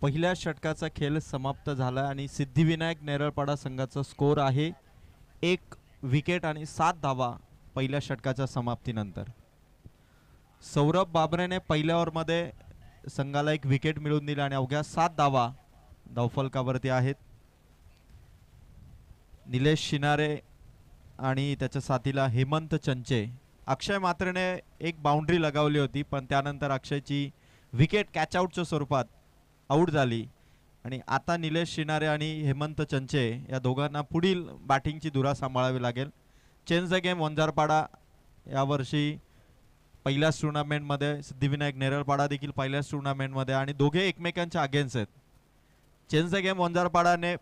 पहिल्या षटकाचा खेळ समाप्त झाला आणि सिद्धिविनायक नेरळपाडा संघाचा स्कोर आहे 1 विकेट आणि 7 धावा पहिल्या षटकाच्या समाप्तीनंतर. सौरभ बाबरेने पहिल्या ओव्हरमध्ये संघाला 1 विकेट मिळवून दिली आणि अवघ्या 7 धावा धावफलकावरती आहेत. निलेश शिनारे आणि त्याच्या साथीला हेमंत चंचे. अक्षय मात्रेने एक बाउंड्री लगावली होती, पण त्यानंतर अक्षयची विकेट कॅच आउटच्या स्वरूपात आउट झाली आणि आता निलेश शिनारे आणि हेमंत चंचे या दोघांना पुढील बॅटिंगची धुरा सांभाळावी लागेल. चेंज द गेम वंजारपाडा यावर्षी पहिल्याच टुर्नामेंटमध्ये, सिद्धिविनायक नेरळपाडा देखील पहिल्याच टुर्नामेंटमध्ये आणि दोघे एकमेकांच्या अगेन्स्ट आहेत. चेंज द गेम वंजारपाडाने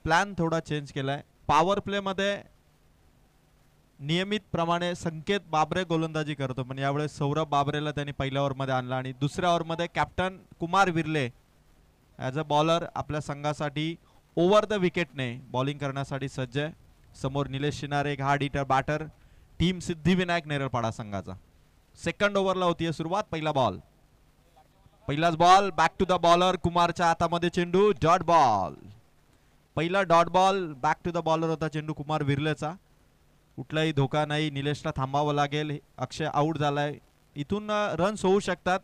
प्लॅन थोडा चेंज केलाय. पॉवर प्लेमध्ये नियमित प्रमाणे संकेत बाबरे गोलंदाजी करतो, पण यावेळेस सौरभ बाबरेला त्यांनी पहिल्या ओव्हरमध्ये आणला आणि दुसऱ्या ओव्हरमध्ये captain Kumar Virle as a bowler आपल्या संघासाठी ओव्हर द विकेटने बॉलिंग करण्यासाठी सज्ज आहे. समोर निलेश शिनारे एक hard hitter batter, team Siddhivinayak Neralpada संघाचा. सेकंड ओव्हरला होतीये सुरुवात. पहिला बॉल, पहिलाच ball, back to the bowler. कुमारच्या हातामध्ये चेंडू, डॉट बॉल. पहिला dot ball back to the bowler होता चेंडू कुमार विर्लेचा. कुठलाही धोका नाही, निलेशला थांबावं लागेल. अक्षय आउट झालाय. इथून रन्स होऊ शकतात.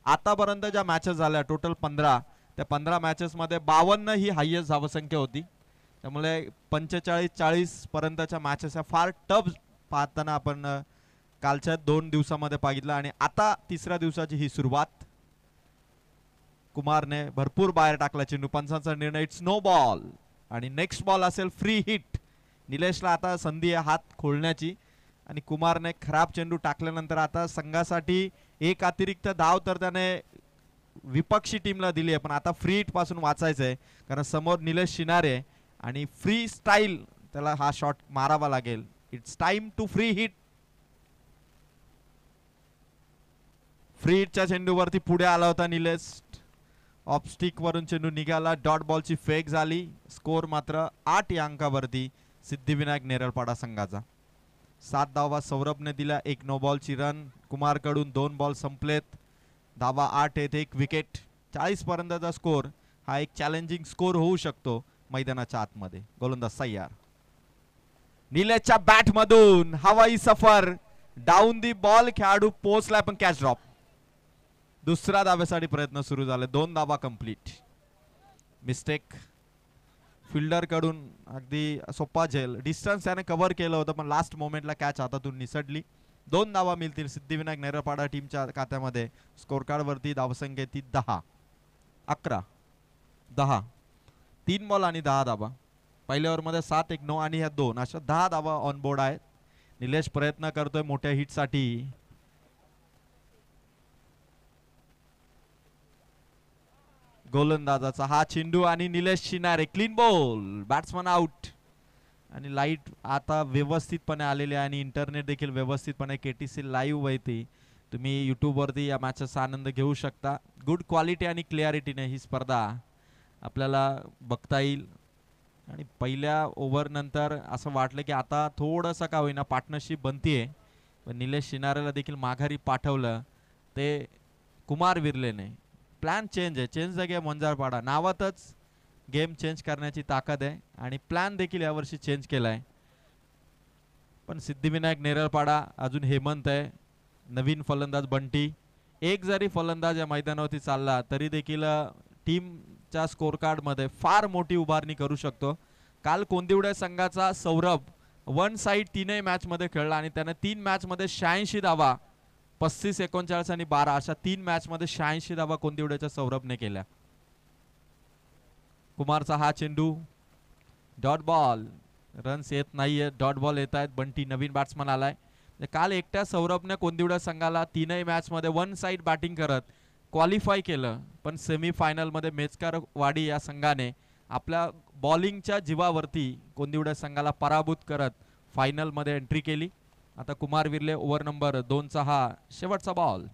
आतापर्यंत ज्या मॅचेस झाल्या टोटल 15, त्या 15 मॅचेसमध्ये 52 ही हायेस्ट धावसंख्या होती. त्यामुळे 45-40 पर्यंतच्या मॅचेस ह्या फार टफ पाहताना आपण कालच्या 2 दिवसामध्ये पाहिलं आणि आता तिसऱ्या दिवसाची ही सुरुवात. कुमारने भरपूर बाहेर टाकला चेंडू. पंचांचा निर्णय, इट्स नो बॉल आणि नेक्स्ट बॉल असेल फ्री हिट. निलेशला आता संधी आहे हात खोलण्याची आणि कुमारने खराब चेंडू टाकल्यानंतर आता संघासाठी एक अतिरिक्त धाव तर त्याने विपक्षी टीमला दिली आहे, पण आता फ्री हिट पासून वाचायचं आहे कारण समोर निलेश शिनारे आणि फ्री स्टाईल त्याला हा शॉट मारावा लागेल. It's time to free hit. Free हिटच्या चेंडूवरती पुढे आला होता निलेश. ऑफ स्टिक वरून चेंडू निघाला. डॉट बॉलची फेक झाली. स्कोर मात्र 8 या अंकावरती सिद्धिविनायक नेरळपाडा संघाचा. 7 धावा सौरभने दिल्या, 1 नो बॉलची रन. कुमारकडून 2 बॉल संपलेत. धावा 8 आहेत, 1 विकेट. 40 पर्यंतचा स्कोर हा एक चॅलेंजिंग स्कोर होऊ शकतो मैदानाच्या आतमध्ये. गोलंदाज तयार. निलेशच्या बॅट मधून हवाई सफर, डाऊन दी बॉल. खेळाडू पोहोचलाय पण कॅच ड्रॉप. दुसऱ्या धाव्यासाठी प्रयत्न सुरू झाले. 2 धावा कंप्लीट. मिस्टेक फिल्डर कडून. अगदी सोपा झेल. डिस्टन्स त्याने कव्हर केलं होतं पण लास्ट मोमेंटला कॅच हातातून निसटली. 2 धावा मिळतील सिद्धिविनायक नेरळपाडा टीमच्या खात्यामध्ये. स्कोर कार्ड वरती धावसंख्या ती 10, 11, 10. 3 बॉल आणि 10 धावा. पहिल्या ओव्हरमध्ये 7, 1 नो आणि ह्या 2 अशा 10 धावा ऑन बोर्ड आहेत. निलेश प्रयत्न करतोय मोठ्या हिटसाठी. गोलंदाजाचा हा चेंडू आणि Nilesh Shinare clean ball. Batsman out आणि लाईट आता व्यवस्थितपणे आलेले आहे आणि इंटरनेट देखील व्यवस्थितपणे KTC लाईव्ह वरती तुम्ही यूट्यूबवरती या मॅचचा आनंद घेऊ शकता. गुड क्वालिटी आणि क्लिअरिटीने ही स्पर्धा आपल्याला बघता येईल. आणि पहिल्या ओव्हर नंतर असं वाटलं की आता थोडंसं का होईना पार्टनरशिप बनतीये, पण निलेश शिनारेला देखील माघारी पाठवलं ते कुमार विर्लेने. प्लॅन चेंज आहे. चेंज द गेम वंजारपाडा नावातच गेम चेंज करण्याची ताकद आहे आणि प्लॅन देखील यावर्षी चेंज केलाय. पण सिद्धिविनायक नेरळपाडा अजून हेमंत आहे, नवीन फलंदाज बंटी. एक जरी फलंदाज या मैदानावरती चालला तरी देखील टीमच्या स्कोर कार्ड मध्ये फार मोठी उभारणी करू शकतो. काल कोंदिवडे संघाचा सौरभ वन साइड 3ही मॅच मध्ये खेळला आणि त्याने 3 मॅच मध्ये 86 धावा, 35, 39 आणि 12 अशा 3 मॅच मध्ये 86 धावा कोंदिवड्याच्या सौरभने केल्या. कुमारचा हा चेंडू, डॉट बॉल. रन्स येत नाहीये, डॉट बॉल येत आहेत. बंटी नवीन बॅट्समन आलाय. काल एकट्या सौरभने कोंदिवडा संघाला 3ही मॅच मध्ये वन साइड बॅटिंग करत क्वालिफाय केलं, पण सेमी फायनल मध्ये मेचकारवाडी या संघाने आपल्या बॉलिंगच्या जीवावरती कोंदिवडा संघाला पराभूत करत फायनल मध्ये एंट्री केली. आता कुमार विर्ले ओव्हर नंबर 2चा हा शेवटचा बॉल.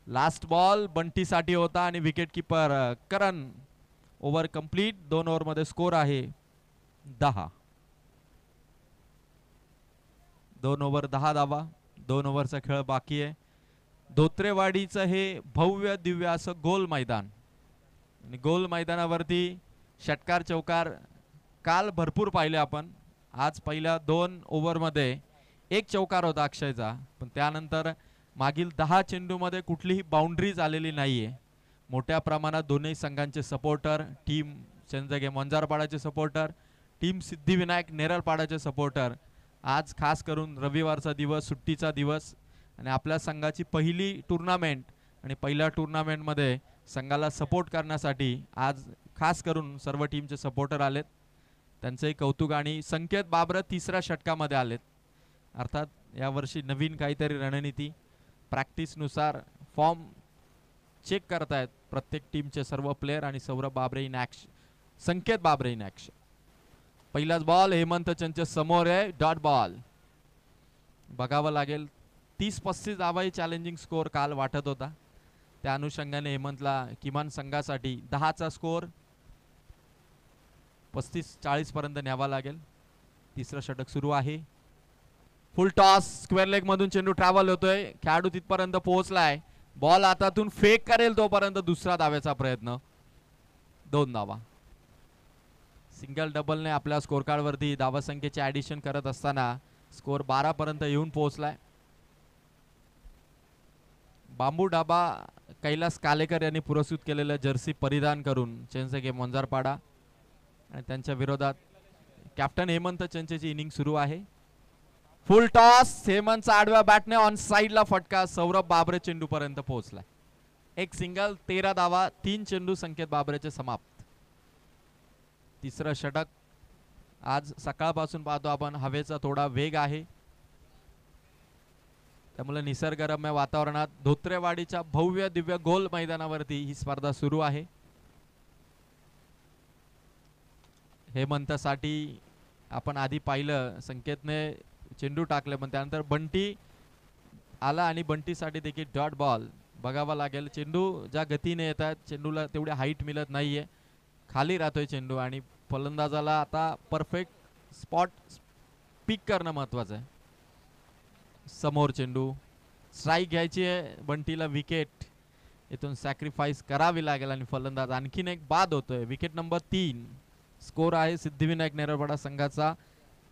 लास्ट बॉल बंटीसाठी होता आणि wicket keeper Karan. Over complete. 2 over मध्ये स्कोर आहे 10. 2 ओव्हर 10 धावा. 2 ओव्हरचा खेळ बाकी आहे. धोत्रेवाडीचं हे भव्य दिव्य असं गोल मैदान आणि गोल मैदानावरती षटकार चौकार काल भरपूर पाहिले आपण. आज पहिल्या 2 ओव्हरमध्ये एक चौकार होता अक्षयचा, पण त्यानंतर मागील 10 चेंडूमध्ये कुठलीही बाउंड्रीज आलेली नाहीये. मोठ्या प्रमाणात दोन्ही संघांचे सपोर्टर, टीम चंदगे मंजारपाडाचे सपोर्टर, टीम सिद्धिविनायक नेरळपाडाचे सपोर्टर आज खास करून रविवारचा दिवस, सुट्टीचा दिवस आणि आपल्या संघाची पहिली टुर्नामेंट आणि पहिल्या टुर्नामेंटमध्ये संघाला सपोर्ट करण्यासाठी आज खास करून सर्व टीमचे सपोर्टर आलेत. त्यांचंही कौतुक. आणि संकेत बाबर तिसऱ्या षटकामध्ये आलेत. अर्थात यावर्षी नवीन काहीतरी रणनीती, प्रॅक्टिसनुसार फॉर्म चेक करतायत प्रत्येक टीमचे सर्व प्लेयर. आणि सौरभ बाबरे in action, Sanket Babre in action. पहिलाच बॉल हेमंत चंचे समोर आहे, डॉट बॉल. बघावं लागेल. 30-35 धावाही चॅलेंजिंग स्कोअर काल वाटत होता. त्या अनुषंगाने हेमंतला किमान संघासाठी 10चा स्कोअर 35-40 पर्यंत न्यावा लागेल. तिसरं षटक सुरू आहे. फुल टॉस, स्क्वेअर लेग मधून चेंडू ट्रॅव्हल होतोय, खेळाडू तिथपर्यंत पोहोचलाय. बॉल हातातून फेक करेल तोपर्यंत दुसरा धावेचा प्रयत्न. 2 धावा. सिंगल डबलने आपल्या स्कोर कार्ड वरती धावसंख्येचे ऍडिशन करत असताना स्कोर 12 पर्यंत येऊन पोहोचलाय. बांबू ढाबा कैलास कालेकर यांनी पुरस्कृत केलेलं जर्सी परिधान करून चेंजगे मंजारपाडा आणि त्यांच्या विरोधात कॅप्टन हेमंत चंचेची इनिंग सुरू आहे. फुल टॉस, हेमंतचा आडव्या बॅटने ऑन साइडला फटका, सौरभ बाबरे चेंडू पर्यंत पोहोचलाय. एक सिंगल, 13 धावा, 3 चेंडू संकेत बाबरेचे समाप्त. तिसरं षटक. आज सकाळपासून पाहतो आपण हवेचा थोडा वेग आहे, त्यामुळे निसर्गरम्य वातावरणात धोत्रेवाडीच्या भव्य दिव्य गोल मैदानावरती ही स्पर्धा सुरू आहे. हेमंतसाठी आपण आधी पाहिलं संकेतने चेंडू टाकले, पण त्यानंतर बंटी आला आणि बंटीसाठी देखील डॉट बॉल. बघावा लागेल. चेंडू ज्या गतीने येतात, चेंडूला तेवढी हाईट मिळत नाहीये, खाली राहतोय चेंडू आणि फलंदाजाला आता परफेक्ट स्पॉट पिक करणं महत्वाचं आहे. समोर चेंडू, स्ट्राईक घ्यायची आहे बंटीला, विकेट इथून सॅक्रिफाईस करावी लागेल आणि फलंदाज आणखीन एक बाद होतोय. Wicket number 3. स्कोर आहे सिद्धिविनायक नेरळपाडा संघाचा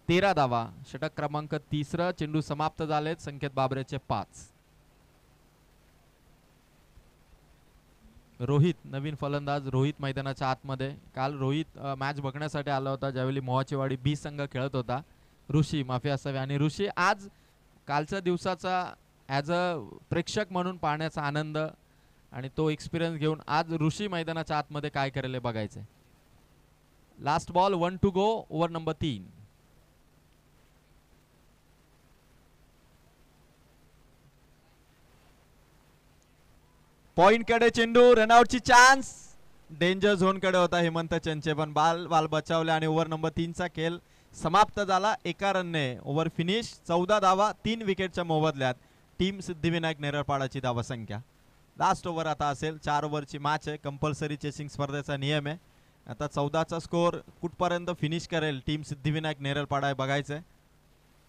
13 धावा. षटक क्रमांक 3. चेंडू समाप्त झालेत. संकेत बाबरेचे 5. रोहित, नवीन फलंदाज रोहित मैदानाच्या आतमध्ये. काल रोहित मॅच बघण्यासाठी आला होता ज्यावेळी मोहाचेवाडी बी संघ खेळत होता. ऋषी माफी असावी, आणि ऋषी आज कालच्या दिवसाचा ॲज अ प्रेक्षक म्हणून पाहण्याचा आनंद आणि तो एक्सपिरियन्स घेऊन आज ऋषी मैदानाच्या आतमध्ये काय करेल बघायचंय. Last ball, 1 to go, over number 3. Point कडे चेंडू, रनआउटची चान्स. डेंजर झोन कडे होता हेमंत चंचे, पण बाल बचावले आणि ओव्हर नंबर 3चा खेळ समाप्त झाला. एका रनने ओव्हर फिनिश. 14 धावा, 3 विकेटच्या मोबदल्यात टीम सिद्धिविनायक नेरळपाडाची धावसंख्या. लास्ट ओव्हर आता असेल. 4 ओव्हरची मॅच आहे. कंपल्सरी चेसिंग स्पर्धेचा नियम आहे. आता 14चा स्कोर कुठपर्यंत फिनिश करेल टीम सिद्धिविनायक नेरळपाडा हे बघायचंय.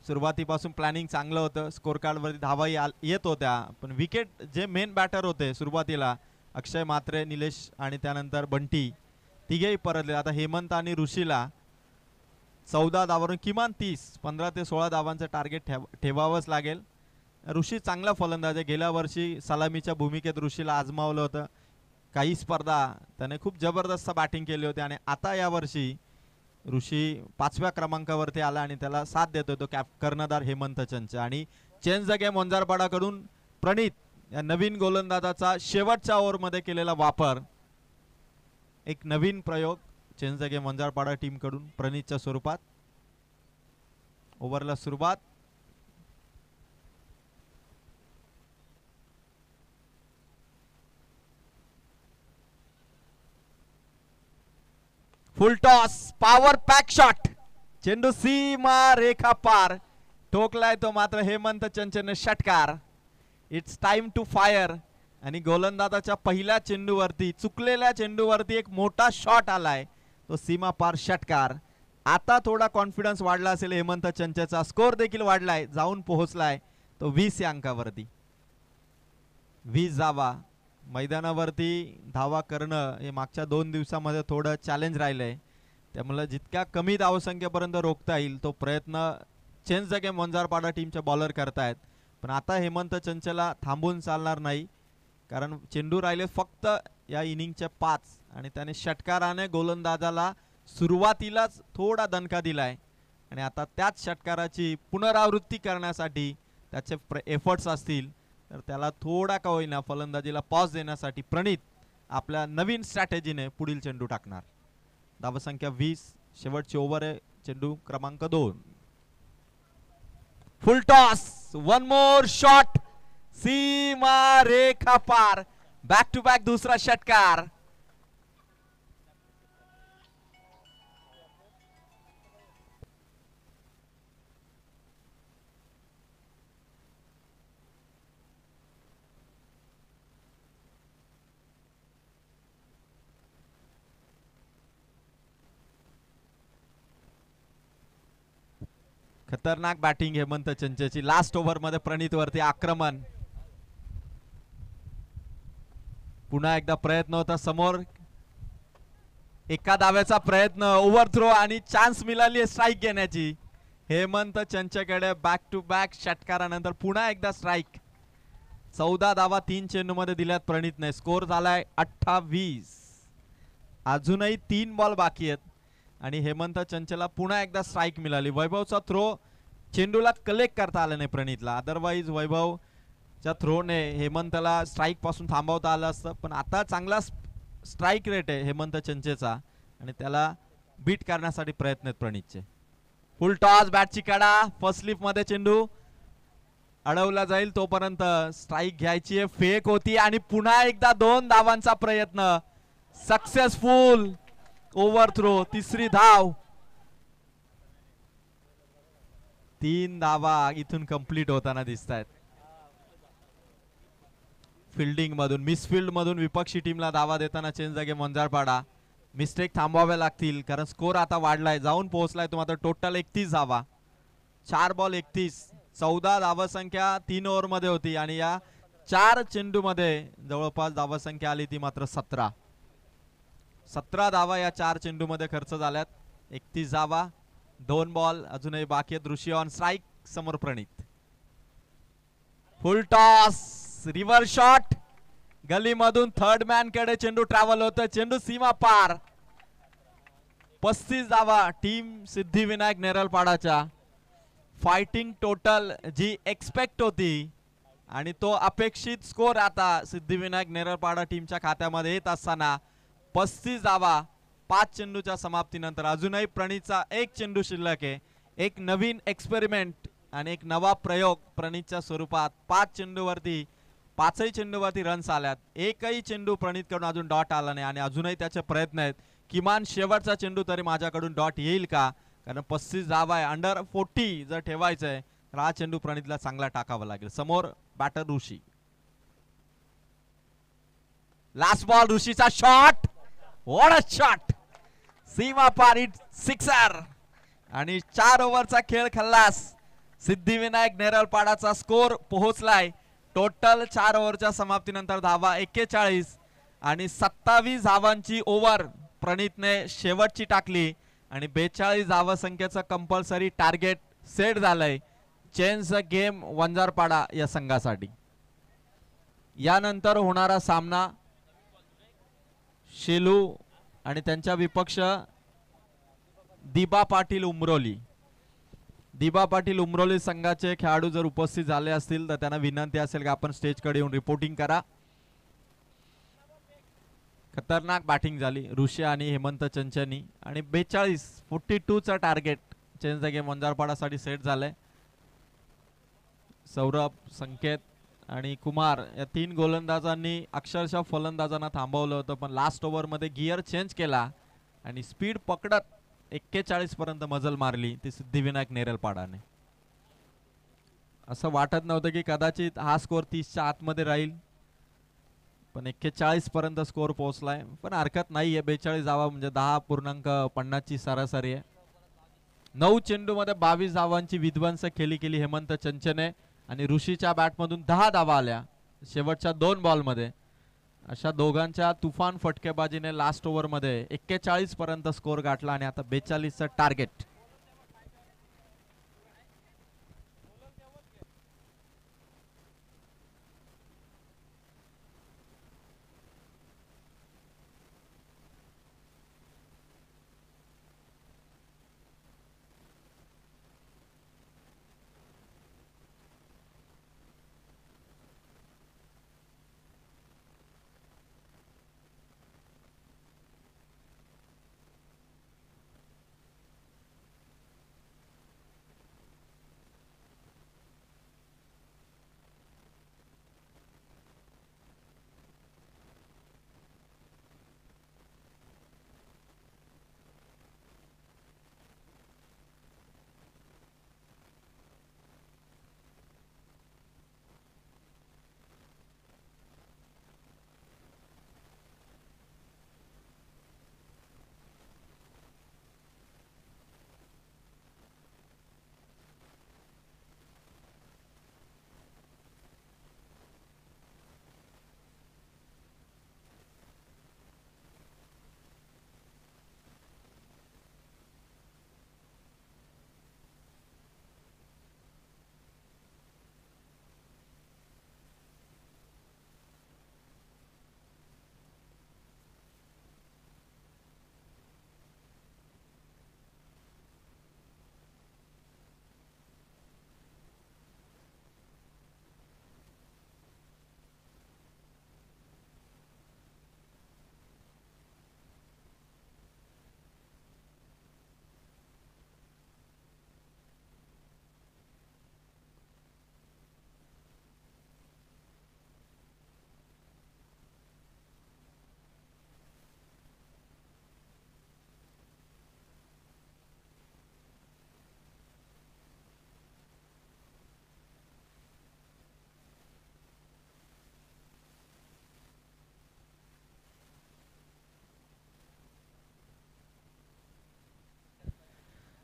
सुरुवातीपासून प्लॅनिंग चांगलं होतं, स्कोर कार्डवरती धावाही येत होत्या, पण विकेट जे मेन बॅटर होते सुरुवातीला अक्षय मात्रे, निलेश आणि त्यानंतर बंटी तिघेही परतले. आता हेमंत आणि ऋषीला 14 धावावरून किमान 15 ते 16 धावांचं टार्गेट ठेवावंच लागेल. ऋषी चांगला फलंदाज आहे. गेल्या वर्षी सलामीच्या भूमिकेत ऋषीला आजमावलं होतं. काही स्पर्धा त्याने खूप जबरदस्त बॅटिंग केली होती आणि आता यावर्षी ऋषी 5व्या क्रमांकावरती आला आणि त्याला साथ देतोय तो कर्णधार हेमंत चंचे. आणि चेंजगे मंजारपाडाकडून प्रणित या नवीन गोलंदाजाचा शेवटच्या ओव्हरमध्ये केलेला वापर, एक नवीन प्रयोग चेंजगे मंजारपाडा टीम कडून प्रणितच्या स्वरूपात. ओव्हरला सुरुवात. फुल टॉस, पॉवर पॅक शॉट, चेंडू सीमा रेखा पार ठोकलाय तो मात्र हेमंत चंचेने षटकार. It's time to fire. आणि गोलंदाजाच्या पहिल्या चेंडूवरती, चुकलेल्या चेंडूवरती एक मोठा शॉट आलाय, तो सीमा पार षटकार. आता थोडा कॉन्फिडन्स वाढला असेल हेमंत चंचेचा. स्कोर देखील वाढलाय, जाऊन पोहोचलाय तो 20 या अंकावरती. 20 धावा मैदानावरती धावा करणं हे मागच्या 2 दिवसामध्ये थोडं चॅलेंज राहिलंय. त्यामुळे जितक्या कमी धावसंख्येपर्यंत रोखता येईल तो प्रयत्न चेंज द गेम वंजारपाडा टीमचे बॉलर करतायत. पण आता हेमंत चंचला थांबून चालणार नाही, कारण चेंडू राहिले फक्त या इनिंगचे 5 आणि त्याने षटकाराने गोलंदाजाला सुरुवातीलाच थोडा दणका दिलाय आणि आता त्याच षटकाराची पुनरावृत्ती करण्यासाठी त्याचे एफर्ट्स असतील तर त्याला थोडा का होईना फलंदाजीला पॉज देण्यासाठी प्रणित आपल्या नवीन स्ट्रॅटेजीने पुढील चेंडू टाकणार. धावसंख्या 20, शेवटची ओव्हर आहे, चेंडू क्रमांक 2. Full toss, one more shot, सीमा रेखा पार, बॅक टू बॅक दुसरा षटकार. खतरनाक बॅटिंग हेमंत चंचलची. लास्ट ओव्हर मध्ये प्रणित वरती आक्रमण. पुन्हा एकदा प्रयत्न होता समोर, एका धाव्याचा प्रयत्न, ओव्हर थ्रो आणि चान्स मिळाली स्ट्राईक घेण्याची. हेमंत चंचलकडे बॅक टू बॅक षटकारानंतर पुन्हा एकदा स्ट्राईक. 14 धावा 3 चेंडू मध्ये दिल्यात प्रणितने. स्कोर झालाय 28. अजूनही 3 बॉल बाकी आहेत आणि हेमंत चंचलला पुन्हा एकदा स्ट्राईक मिळाली. वैभवचा थ्रो चेंडूला कलेक्ट करता आला नाही प्रणितला, अदरवाईज वैभवच्या थ्रोने हेमंतला स्ट्राईक पासून थांबवता आलं असतं. पण आता चांगला स्ट्राईक रेट आहे हेमंत चंचलचा आणि त्याला बीट करण्यासाठी प्रयत्न आहेत प्रणितचे. फुल टॉस, बॅटची कडा, फर्स्ट स्लिप मध्ये चेंडू अडवला जाईल तोपर्यंत स्ट्राईक घ्यायची आहे. फेक होती आणि पुन्हा एकदा 2 धावांचा प्रयत्न सक्सेसफुल. ओव्हर थ्रो, तिसरी धाव. 3 धावा इथून कंप्लीट होताना दिसत आहेत. फिल्डिंग मधून, मिसफिल्ड मधून विपक्षी टीमला धावा देताना change the game Vanjarpada. Mistake थांबवाव्या लागतील कारण स्कोर आता वाढलाय, जाऊन पोहोचलाय तो मात्र टोटल 31 धावा. 4 बॉल 31, 14 धावसंख्या 3 ओव्हर मध्ये होती आणि या 4 चेंडू मध्ये जवळपास धावसंख्या आली ती मात्र 17. 17 धावा या 4 चेंडू मध्ये खर्च झाल्यात. 31 धावा, 2 बॉल अजूनही बाकी आहेत. ऋषी ऑन स्ट्राईक, समोर Pranit. Full toss, reverse shot, गलीमधून थर्ड मॅन कडे चेंडू ट्रॅव्हल होतं, चेंडू सीमा पार. 35 धावा टीम सिद्धिविनायक नेरळपाडाच्या. फायटिंग टोटल जी एक्सपेक्ट होती आणि तो अपेक्षित स्कोर आता सिद्धिविनायक नेरळपाडा टीमच्या खात्यामध्ये येत असताना 35 धावा 5 चेंडूच्या समाप्तीनंतर. अजूनही प्रणितचा 1 चेंडू शिल्लक आहे. एक नवीन एक्सपेरिमेंट आणि एक नवा प्रयोग प्रणितच्या स्वरूपात. 5 चेंडूवरती 5ही चेंडूवरती रन्स आल्यात. एकही चेंडू प्रणित कडून अजून डॉट आला नाही आणि अजूनही त्याचे प्रयत्न आहेत किमान शेवटचा चेंडू तरी माझ्याकडून डॉट येईल का, कारण 35 धावा आहे. अंडर 40 जर ठेवायचं आहे तर हा चेंडू प्रणितला चांगला टाकावा लागेल. समोर बॅटर ऋषी. लास्ट बॉल, ऋषीचा शॉट, व्हॉट अ शॉट, सीमा पार, इट सिक्सर. आणि 4 ओव्हरचा खेळ खल्लास. सिद्धिविनायक नेरळपाडाचा स्कोर पोहोचलाय टोटल 4 ओव्हरच्या समाप्तीनंतर धावा 41 आणि 27 धावांची ओव्हर प्रणितने शेवटची टाकली आणि 42 धावसंख्येचं कंपल्सरी टार्गेट सेट झालंय चेंज द गेम वंजारपाडा या संघासाठी. यानंतर होणारा सामना शेलू आणि त्यांच्या विपक्ष दिबा पाटील उमरोली. दिबा पाटील उमरोली संघाचे खेळाडू जर उपस्थित झाले असतील तर त्यांना विनंती असेल की आपण स्टेजकडे येऊन रिपोर्टिंग करा. खतरनाक बॅटिंग झाली ऋषी आणि हेमंत चंचनी आणि 42 चा टार्गेट चेंज द गेम वंजारपाडासाठी सेट झालंय. सौरभ, संकेत आणि कुमार या 3 गोलंदाजांनी अक्षरशः फलंदाजांना थांबवलं होतं, पण लास्ट ओव्हर मध्ये गिअर चेंज केला आणि स्पीड पकडत 41 पर्यंत मजल मारली ती सिद्धिविनायक नेरळपाडाने. असं वाटत नव्हतं की कदाचित हा स्कोर 30च्या आतमध्ये राहील, पण 41 पर्यंत स्कोर पोहोचलाय. पण हरकत नाहीये, 42 धावा म्हणजे 10.50 ची सरासरी आहे. 9 चेंडू मध्ये 22 धावांची विध्वंस केली हेमंत चंचने आणि ऋषीच्या बॅटमधून 10 धावा आल्या शेवटच्या 2 बॉल मध्ये. अशा दोघांच्या तुफान फटकेबाजीने लास्ट ओव्हर मध्ये 41 पर्यंत स्कोर गाठला आणि आता 42चं टार्गेट.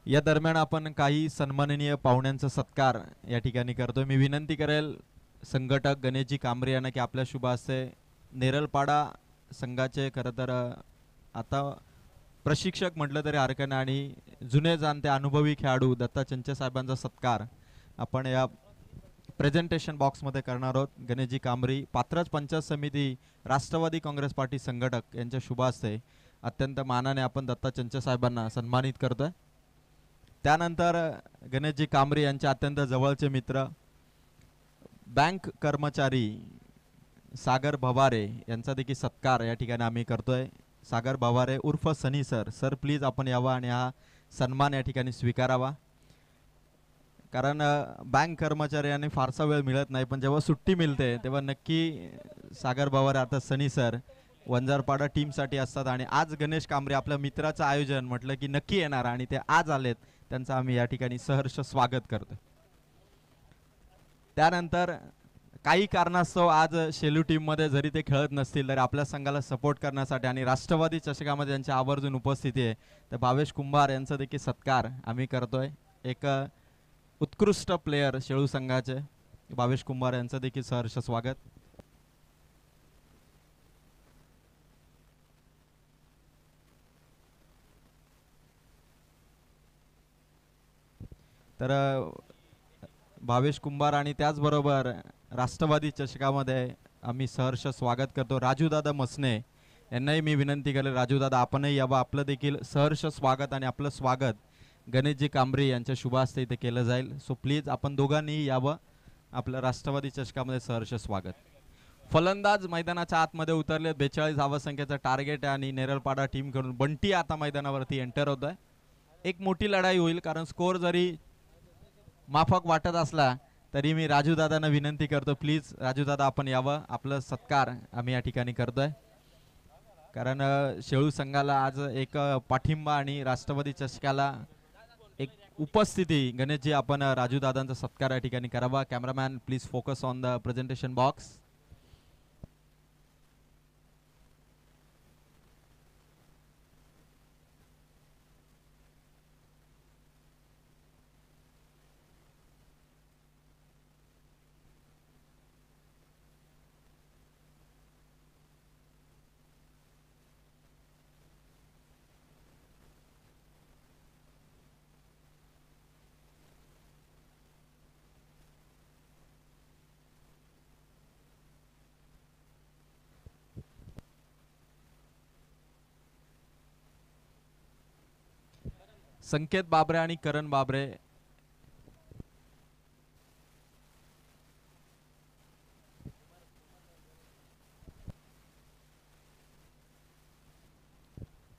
या दरम्यान आपण काही सन्माननीय पाहुण्यांचा सत्कार या ठिकाणी करतोय. मी विनंती करेल संघटक गणेशजी कांबरे यांना की आपल्या शुभ हस्ते नेरलपाडा संघाचे खरं तर आता प्रशिक्षक म्हटलं तरी हरकत नाही आणि जुने जाणते अनुभवी खेळाडू दत्ता चंचे साहेबांचा सत्कार आपण या प्रेझेंटेशन बॉक्समध्ये करणार आहोत. गणेशजी कांबरी पात्रच पंचायत समिती राष्ट्रवादी काँग्रेस पार्टी संघटक यांच्या शुभ हस्ते अत्यंत मानाने आपण दत्ता चंचे साहेबांना सन्मानित करतोय. त्यानंतर गणेशजी कांबरी यांचे अत्यंत जवळचे मित्र बँक कर्मचारी सागर भवारे यांचा देखील सत्कार या ठिकाणी आम्ही करतोय. सागर भवारे उर्फ सनी सर, सर प्लीज आपण यावा आणि हा सन्मान या ठिकाणी स्वीकारावा. कारण बँक कर्मचाऱ्यांनी फारसा वेळ मिळत नाही, पण जेव्हा सुट्टी मिळते तेव्हा नक्की सागर भवारे आता सनी सर वंजारपाडा टीमसाठी असतात आणि आज गणेश कांबरे आपल्या मित्राचं आयोजन म्हटलं की नक्की येणार आणि ते आज आलेत, त्यांचं आम्ही या ठिकाणी सहर्ष स्वागत करतो. त्यानंतर काही कारणास्तव आज शेलू टीममध्ये जरी ते खेळत नसतील तरी आपल्या संघाला सपोर्ट करण्यासाठी आणि राष्ट्रवादी चषकामध्ये त्यांची आवर्जून उपस्थिती आहे, तर भावेश कुंभार यांचा देखील सत्कार आम्ही करतोय. एक उत्कृष्ट प्लेयर शेळू संघाचे भावेश कुंभार यांचं देखील सहर्ष स्वागत. तर भावेश कुंभार आणि त्याचबरोबर राष्ट्रवादी चषकामध्ये आम्ही सहर्ष स्वागत करतो राजूदादा मसने यांनाही मी विनंती करेल, राजूदादा आपणही यावं, आपलं देखील सहर्ष स्वागत आणि आपलं स्वागत गणेशजी कांबरे यांच्या शुभ हस्ते इथे केलं जाईल. सो प्लीज आपण दोघांनीही यावं, आपलं राष्ट्रवादी चषकामध्ये सहर्ष स्वागत. फलंदाज मैदानाच्या आतमध्ये उतरले, 42 धावसंख्येचं टार्गेट आहे आणि नेरलपाडा टीम कडून बंटी आता मैदानावरती एंटर होत आहे. एक मोठी लढाई होईल कारण स्कोर जरी माफक वाटत असला तरी मी राजूदादांना विनंती करतो, प्लीज राजूदादा आपण यावं, आपलं सत्कार आम्ही या ठिकाणी करतोय. कारण शेळू संघाला आज एक पाठिंबा आणि राष्ट्रवादी चषकाला एक उपस्थिती गणेशजी आपण राजूदादांचा सत्कार या ठिकाणी करावा. Cameraman please focus on the presentation box. Sanket Babre आणि करण बाबरे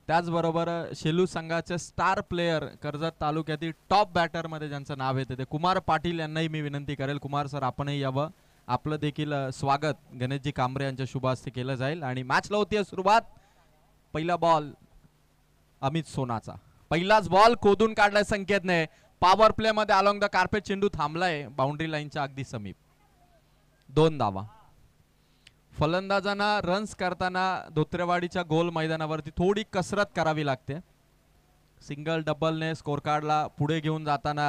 त्याचबरोबर शेलू संघाचे स्टार प्लेयर कर्जत तालुक्यातील टॉप बॅटर मध्ये ज्यांचं नाव येते ते कुमार पाटील यांनाही मी विनंती करेल, कुमार सर आपणही यावं. आपलं देखील स्वागत गणेशजी कांबरे यांच्या शुभ हस्ते केलं जाईल. आणि मॅचला होती सुरुवात. पहिला बॉल अमित सोनाचा, पहिलाच बॉल खोदून काढलाय संकेतने. पॉवर प्ले मध्ये अलॉंग द कार्पेट चेंडू थांबलाय बाउंड्री लाईनच्या अगदी समीप. 2 धावा. फलंदाजांना रन्स करताना धोत्रेवाडीच्या गोल मैदानावरती थोडी कसरत करावी लागते. सिंगल डबलने स्कोर कार्डला पुढे घेऊन जाताना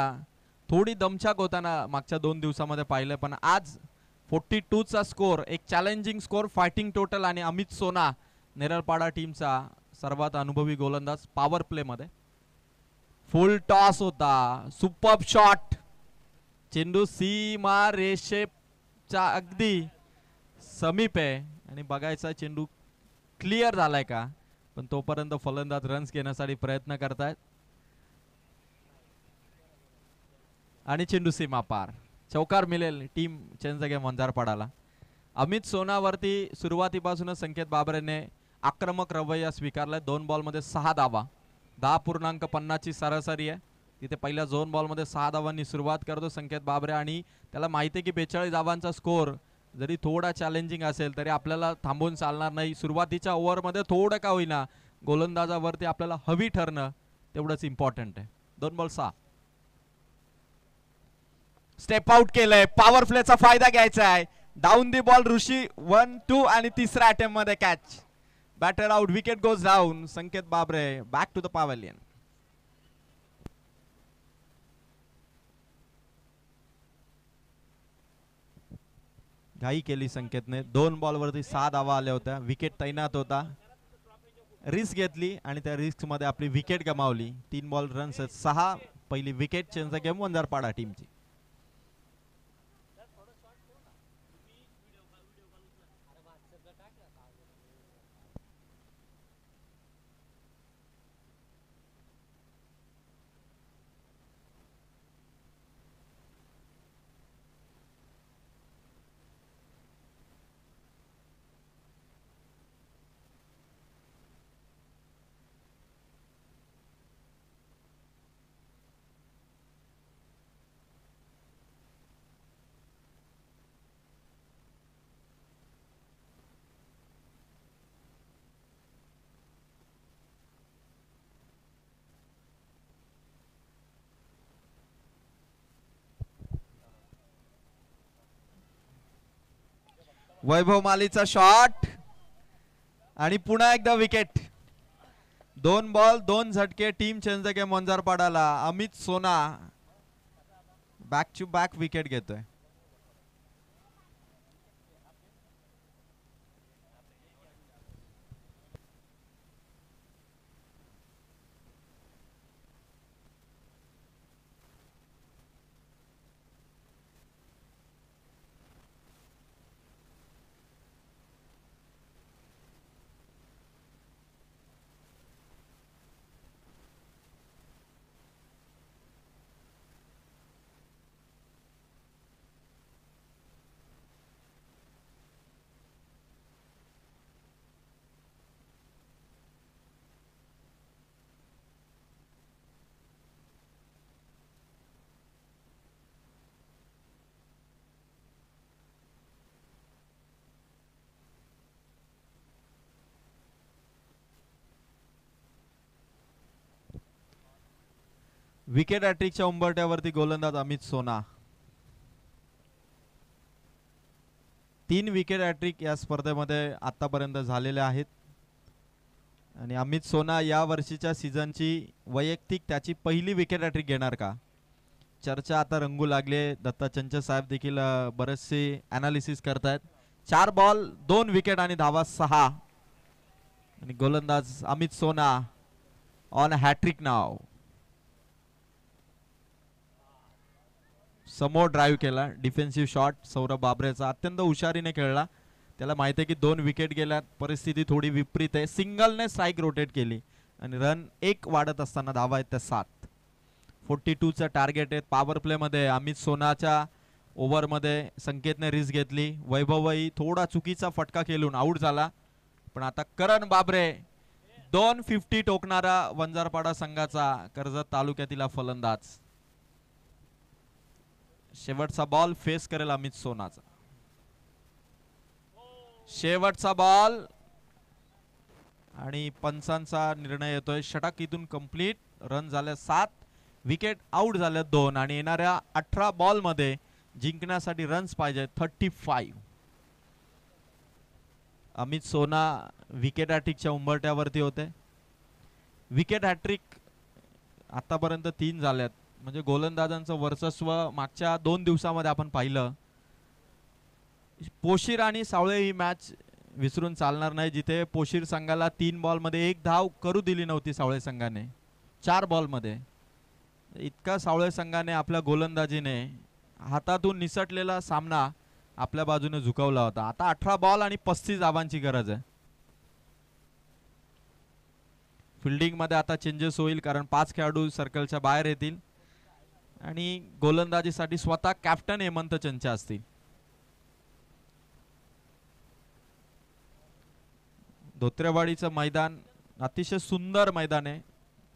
थोडी दमछाक होताना मागच्या 2 दिवसामध्ये पाहिलं, पण आज 42 चा स्कोर, एक चॅलेंजिंग स्कोर, फायटिंग टोटल. आणि अमित सोना नेरळपाडा टीमचा सर्वात अनुभवी गोलंदाज पॉवर प्ले मध्ये. फुल टॉस होता, सुपर्ब शॉट, चेंडू सीमा रेषेच्या अगदी समीप आहे आणि बघायचा चेंडू क्लिअर झालाय का, पण तोपर्यंत फलंदाज रन्स घेण्यासाठी प्रयत्न करतायत आणि चेंडू सीमा पार. चौकार मिळेल टीम चेंज गेम वंजारपाडाला. अमित सोनावरती सुरुवातीपासूनच संकेत बाबरेने आक्रमक रवैया स्वीकारलाय. 2 बॉल मध्ये 6 धावा, 10.50 ची सरासरी आहे. तिथे पहिल्या 2 बॉल मध्ये 6 धावांनी सुरुवात करतो संकेत बाबरे आणि त्याला माहिती आहे की 42 धावांचा स्कोर जरी थोडा चॅलेंजिंग असेल तरी आपल्याला थांबून चालणार नाही. सुरुवातीच्या ओव्हरमध्ये थोडं का होईना गोलंदाजावरती आपल्याला हवी ठरणं तेवढंच इम्पॉर्टंट आहे. 2 बॉल 6. स्टेप आउट केलंय, पॉवर प्लेचा फायदा घ्यायचा आहे. डाऊन दी बॉल ऋषी 1-2 आणि तिसऱ्या अटेम्प्ट मध्ये catch. Batter out, wicket goes down. Sanket Babre back to the pavilion. घाई केली संकेतने. 2 बॉल वरती 6 धावा आल्या होत्या. विकेट तैनात होता, रिस्क घेतली आणि त्या रिस्क मध्ये आपली विकेट गमावली. 3 बॉल रन्स 6. पहिली विकेट चेंज गेम वंजारपाडा टीमची. वैभव मालीचा शॉट आणि पुन्हा एकदा विकेट. 2 बॉल 2 झटके. टीम चेंज द गेम वंजारपाडाला. Amit Sona back to back wicket घेतोय. विकेट हॅट्रिकच्या उंबरठ्यावरती गोलंदाज अमित सोना. 3 विकेट हॅट्रिक या स्पर्धेमध्ये आतापर्यंत झालेले आहेत आणि अमित सोना या वर्षीच्या सीझनची वैयक्तिक त्याची पहिली विकेट हॅट्रिक घेणार का, चर्चा आता रंगू लागले. दत्ता चंचल साहेब देखील बरेचसे एनालिसिस करतायत. 4 बॉल 2 विकेट आणि धावा 6 आणि गोलंदाज अमित सोना ऑन हॅट्रिक नाव. समोर ड्राइव्ह केला, डिफेन्सिव्ह शॉट सौरभ बाबरेचा अत्यंत हुशारीने खेळला. त्याला माहिती आहे की 2 विकेट गेल्यात, परिस्थिती थोडी विपरीत आहे. सिंगलने स्ट्राइक रोटेट केली आणि रन 1 वाढत असताना धावा आहेत त्या 7. 42 चं टार्गेट आहे. पॉवर प्ले मध्ये अमित सोनाच्या ओव्हर मध्ये संकेतने रिस्क घेतली. वैभवही थोडा चुकीचा फटका खेळून आउट झाला. पण आता करण बाबरे 250 टोकणारा वंजारपाडा संघाचा कर्जत तालुक्यातील फलंदाज. शेवटचा बॉल फेस करेल अमित सोनाचा. शेवटचा बॉल आणि पंचांचा निर्णय येतोय. षटक इथून कंप्लीट. रन झाले 7, विकेट आउट झाले 2 आणि येणाऱ्या 18 बॉल मध्ये जिंकण्यासाठी रन्स पाहिजे 35. अमित सोना विकेट हॅट्रिकच्या उंबरठ्यावरती होते. विकेट हॅट्रिक आतापर्यंत 3 झाल्यात. म्हणजे गोलंदाजांचं वर्चस्व मागच्या 2 दिवसामध्ये आपण पाहिलं. पोशीर आणि सावळे ही मॅच विसरून चालणार नाही, जिथे पोशीर संघाला 3 बॉल मध्ये 1 धाव करू दिली नव्हती सावळे संघाने 4 बॉल मध्ये. इतका सावळे संघाने आपल्या गोलंदाजीने हातातून निसटलेला सामना आपल्या बाजूने झुकवला होता. आता 18 बॉल आणि 35 धावांची गरज आहे. फिल्डिंग मध्ये आता चेंजेस होईल, कारण 5 खेळाडू सर्कलच्या बाहेर येतील आणि गोलंदाजीसाठी स्वतः कॅप्टन हेमंत चंचे असतील. धोत्रेवाडीचं मैदान अतिशय सुंदर मैदान आहे.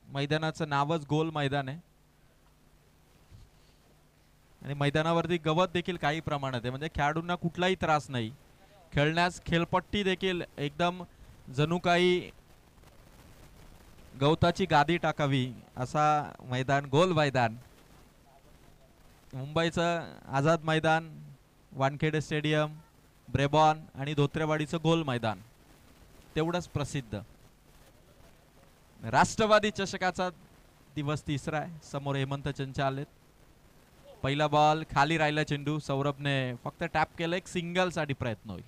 मैदानाचं नावच गोल मैदान आहे आणि मैदानावरती गवत देखील काही प्रमाणात आहे. म्हणजे खेळाडूंना कुठलाही त्रास नाही. खेळण्यास खेळपट्टी देखील एकदम जणू काही गवताची गादी टाकावी असा मैदान, गोल मैदान. मुंबईचं आझाद मैदान, वानखेडे स्टेडियम, ब्रेबॉन आणि धोत्रेवाडीचं गोल मैदान तेवढंच प्रसिद्ध. राष्ट्रवादी चषकाचा दिवस 3रा आहे. समोर हेमंत चंचे आलेत. पहिला बॉल खाली राहिला चेंडू. सौरभने फक्त टॅप केलं. एक सिंगल साठी प्रयत्न होईल.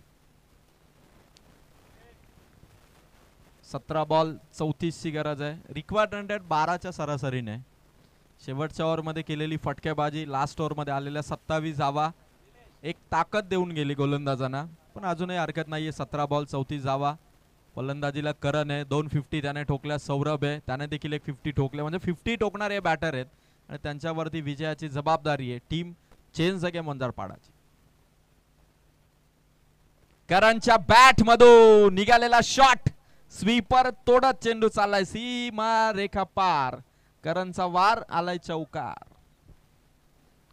17 बॉल 34 ची गरज आहे. रिक्वायर्ड रन रेट 12च्या सरासरीने. शेवटच्या ओव्हर मध्ये केलेली फटकेबाजी, लास्ट ओव्हर मध्ये आलेल्या 27 धावा एक ताकद देऊन गेली गोलंदाजांना. पण अजूनही हरकत नाहीये. 17 बॉल 34 धावा. फलंदाजीला करण आहे, 250 त्याने ठोकल्या. सौरभ आहे, त्याने देखील एक 50 ठोकले. म्हणजे 50 ठोकणारे बॅटर आहेत आणि त्यांच्यावरती विजयाची जबाबदारी आहे. टीम चेंज द गेम वंजारपाडाची. करणच्या बॅट मधून निघालेला शॉट, स्वीपर तोडत चेंडू चाललाय सीमा रेखा पार. करणचा वार आलाय चौकार.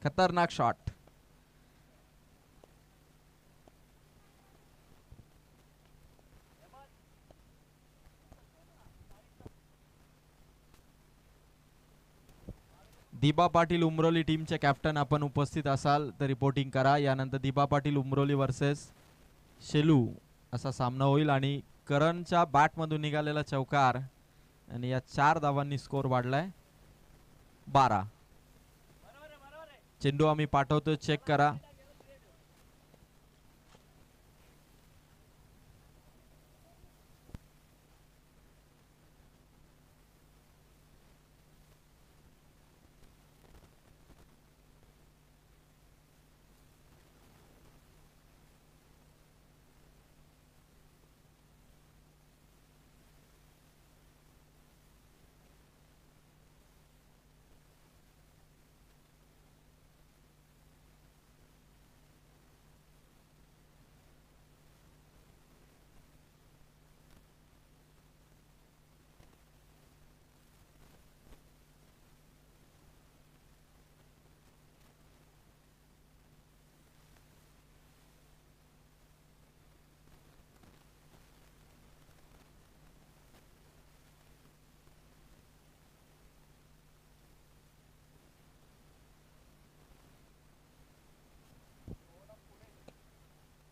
खतरनाक शॉट. दीपा पाटील उमरोली टीमचे कॅप्टन आपण उपस्थित असाल तर रिपोर्टिंग करा. यानंतर दीपा पाटील उमरोली वर्सेस शेलू असा सामना होईल आणि करणच्या बॅट मधून निघालेला चौकार आणि या 4 धावांनी स्कोर वाढलाय 12. चेंडू आम्ही पाठवतो, चेक करा.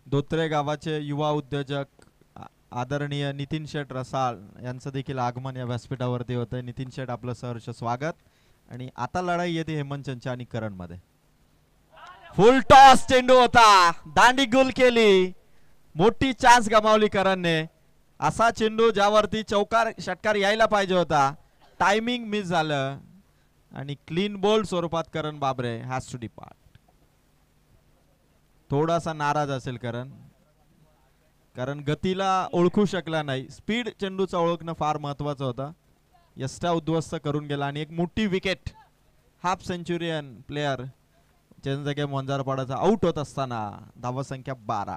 धोत्रे गावाचे युवा उद्योजक आदरणीय नितीन शेठ रसाळ यांचं देखील आगमन या व्यासपीठावरती होतंय. नितीन शेठ, आपलं सहर्ष स्वागत. आणि आता लढाई येते हेमंत चंचे आणि करण मध्ये. फुल टॉस चेंडू होता, दांडी गुल केली, मोठी चान्स गमावली करणने. असा चेंडू ज्यावरती चौकार षटकार यायला पाहिजे होता, टायमिंग मिस झालं आणि क्लीन बोल्ड स्वरूपात करण बाबरे हॅज टू डिपार्ट. थोडासा नाराज असेल करण, कारण गतीला ओळखू शकला नाही. स्पीड चेंडूचा ओळखणं फार महत्वाचं होतं. यष्टा उद्ध्वस्त करून गेला आणि एक मोठी विकेट हाफ सेंचुरियन प्लेयर चेंजगे वंजारपाडाचा आउट होत असताना धावा संख्या 12.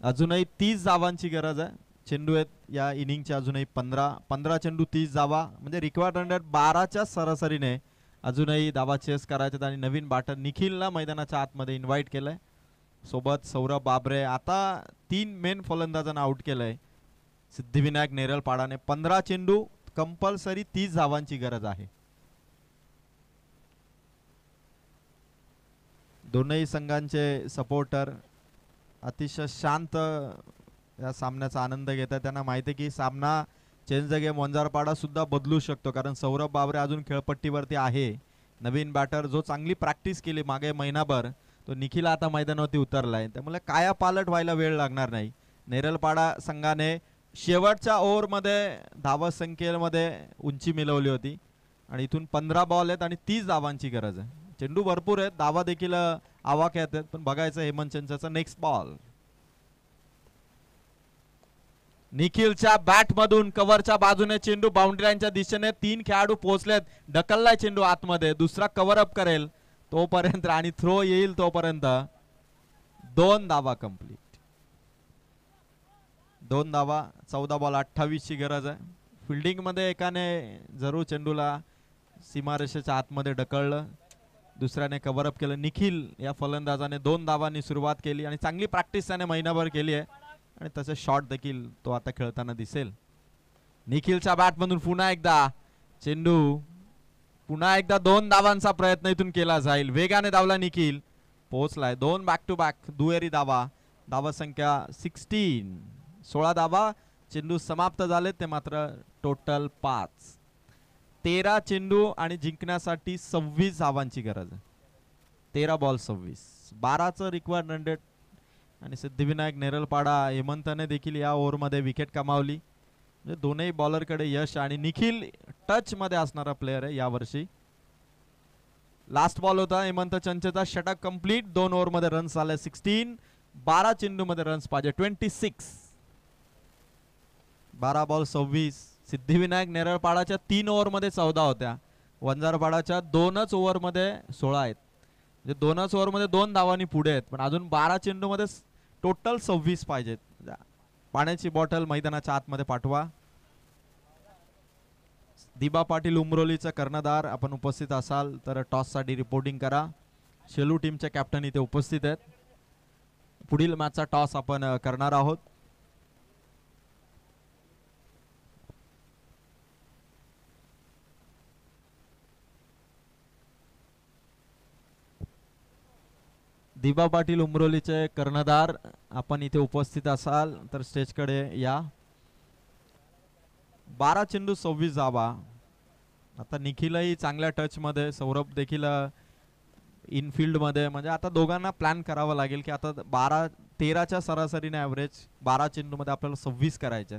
अजूनही 30 धावांची गरज आहे. चेंडू आहेत या इनिंगचे अजूनही 15 चेंडू 30 धावा म्हणजे रिक्वायर्ड रन 12च्या सरासरीने अजूनही धावा चेस करायचे. आणि नवीन बॅटर निखिलला मैदानाच्या आतमध्ये इन्व्हाइट केलंय. सोबत सौरभ बाबरे. आता 3 मेन फलंदाजांना आउट केलंय सिद्धिविनायक नेरळपाडाने. 15 चेंडू कंपल्सरी 30 धावांची गरज आहे. दोनही संघांचे सपोर्टर अतिशय शांत या सामन्याचा आनंद घेतात. त्यांना माहिती आहे की सामना चेंज द गेम वंजारपाडा सुद्धा बदलू शकतो, कारण सौरभ बाबरे अजून खेळपट्टीवरती आहे. नवीन बॅटर जो चांगली प्रॅक्टिस केली मागे महिनाभर तो निखिल आता मैदानावरती उतरलाय. त्यामुळे काया पालट व्हायला वेळ लागणार नाही. नेरळपाडा संघाने शेवटच्या ओव्हरमध्ये धावा संख्येमध्ये उंची मिळवली होती आणि इथून 15 बॉल आहेत आणि 30 धावांची गरज आहे. चेंडू भरपूर आहेत, धावा देखील आवाक्या आहेत, पण बघायचं हेमंत चंचलचा नेक्स्ट बॉल. निखिलच्या बॅट मधून कव्हरच्या बाजूने चेंडू बाउंड्री लाईनच्या दिशेने 3 खेळाडू पोहोचलेत. ढकललाय चेंडू आतमध्ये, दुसरा कव्हर अप करेल तोपर्यंत आणि थ्रो येईल तोपर्यंत 2 धावा कंप्लीट. 2 धावा 14 बॉल 28 ची गरज आहे. फिल्डिंग मध्ये एकाने जरूर चेंडूला सीमारेषेच्या आतमध्ये ढकललं, दुसऱ्याने कव्हर अप केलं. निखिल या फलंदाजाने 2 धावांनी सुरुवात केली आणि चांगली प्रॅक्टिस त्याने महिनाभर केली आहे आणि तसे शॉट देखील तो आता खेळताना दिसेल. निखिलच्या बॅट मधून पुन्हा एकदा चेंडू, पुन्हा एकदा 2 धावांचा प्रयत्न इथून केला जाईल. वेगाने धावला निखिल, पोहोचलाय. 2 बॅक टू बॅक दुहेरी धावा. धावा संख्या 16. 16 धावा. चेंडू समाप्त झाले ते मात्र टोटल 5. 13 चेंडू आणि जिंकण्यासाठी 26 धावांची गरज आहे. 13 बॉल 26. 12चं रिक्वायर्ड रन रेट आणि सिद्धिविनायक नेरळपाडा हेमंतने देखील या ओव्हरमध्ये विकेट कमावली. म्हणजे दोनही बॉलरकडे यश आणि निखिल टच मध्ये असणारा प्लेयर आहे यावर्षी. लास्ट बॉल होता हेमंत चंचेचा. षटक कंप्लीट. 2 ओव्हरमध्ये रन्स आले 16. 12 चेंडू मध्ये रन्स पाहिजे 26. 12 बॉल 26. सिद्धिविनायक नेरळपाडाच्या 3 ओव्हरमध्ये 14 होत्या. वंजारपाडाच्या 2च ओव्हरमध्ये 16 आहेत. म्हणजे 2च ओव्हरमध्ये 2 धावांनी पुढे आहेत, पण अजून 12 चेंडू मध्ये टोटल 26 पाहिजेत. पाण्याची बॉटल मैदानाच्या आतमध्ये पाठवा. दिबा पाटील उमरोलीचा कर्णधार आपण उपस्थित असाल तर टॉस साठी रिपोर्टिंग करा. शेलू टीमचे कॅप्टन इथे उपस्थित आहेत. पुढील मॅचचा टॉस आपण करणार आहोत. दिबा पाटील उमरोलीचे कर्णधार आपण इथे उपस्थित असाल तर स्टेजकडे या. 12 चेंडू 26 धावा. आता निखिलही चांगल्या टच मध्ये, सौरभ देखील इनफिल्ड मध्ये. म्हणजे आता दोघांना प्लॅन करावं लागेल की आता 13च्या सरासरीने ॲव्हरेज 12 चेंडू मध्ये आपल्याला 26 करायचे.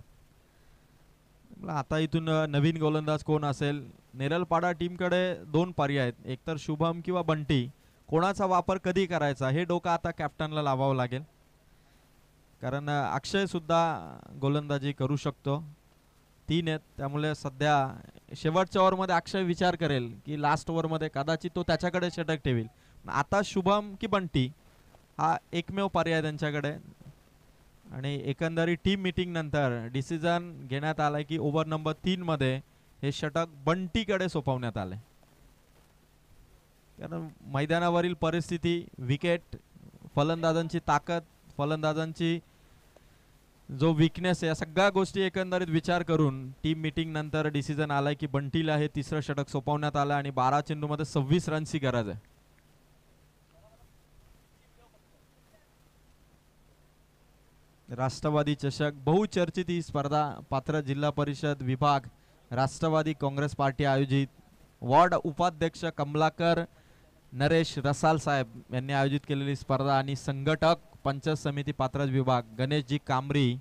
आता इथून नवीन गोलंदाज कोण असेल? नेरळपाडा टीमकडे 2 पर्याय आहेत, एकतर शुभम किंवा बंटी. कोणाचा वापर कधी करायचा हे डोकं आता कॅप्टनला लावावं लागेल, कारण अक्षय सुद्धा गोलंदाजी करू शकतो. 3 आहेत, त्यामुळे सध्या शेवटच्या ओव्हरमध्ये अक्षय विचार करेल की लास्ट ओव्हरमध्ये कदाचित तो त्याच्याकडे षटक ठेवेल. आता शुभम की बंटी हा एकमेव पर्याय त्यांच्याकडे. आणि एकंदरीत टीम मीटिंग नंतर डिसिजन घेण्यात आलाय की ओव्हर नंबर 3 मध्ये हे षटक बंटीकडे सोपवण्यात आले. कारण मैदानावरील परिस्थिती, विकेट, फलंदाजांची ताकद, फलंदाजांची जो वीकनेस आहे, या सगळ्या गोष्टी एकंदरीत विचार करून टीम मीटिंग नंतर डिसिजन आलाय की बंटीला हे 3रं षटक सोपवण्यात आलं आणि 12 चेंडू मध्ये 26 रनची गरज आहे. राष्ट्रवादी चषक बहुचर्चित ही स्पर्धा पात्र जिल्हा परिषद विभाग राष्ट्रवादी काँग्रेस पार्टी आयोजित वॉर्ड उपाध्यक्ष कमलाकर नरेश रसाल साहेब यांनी आयोजित केलेली स्पर्धा आणि संघटक पंचायत समिती पात्रज विभाग गणेशजी कांबरी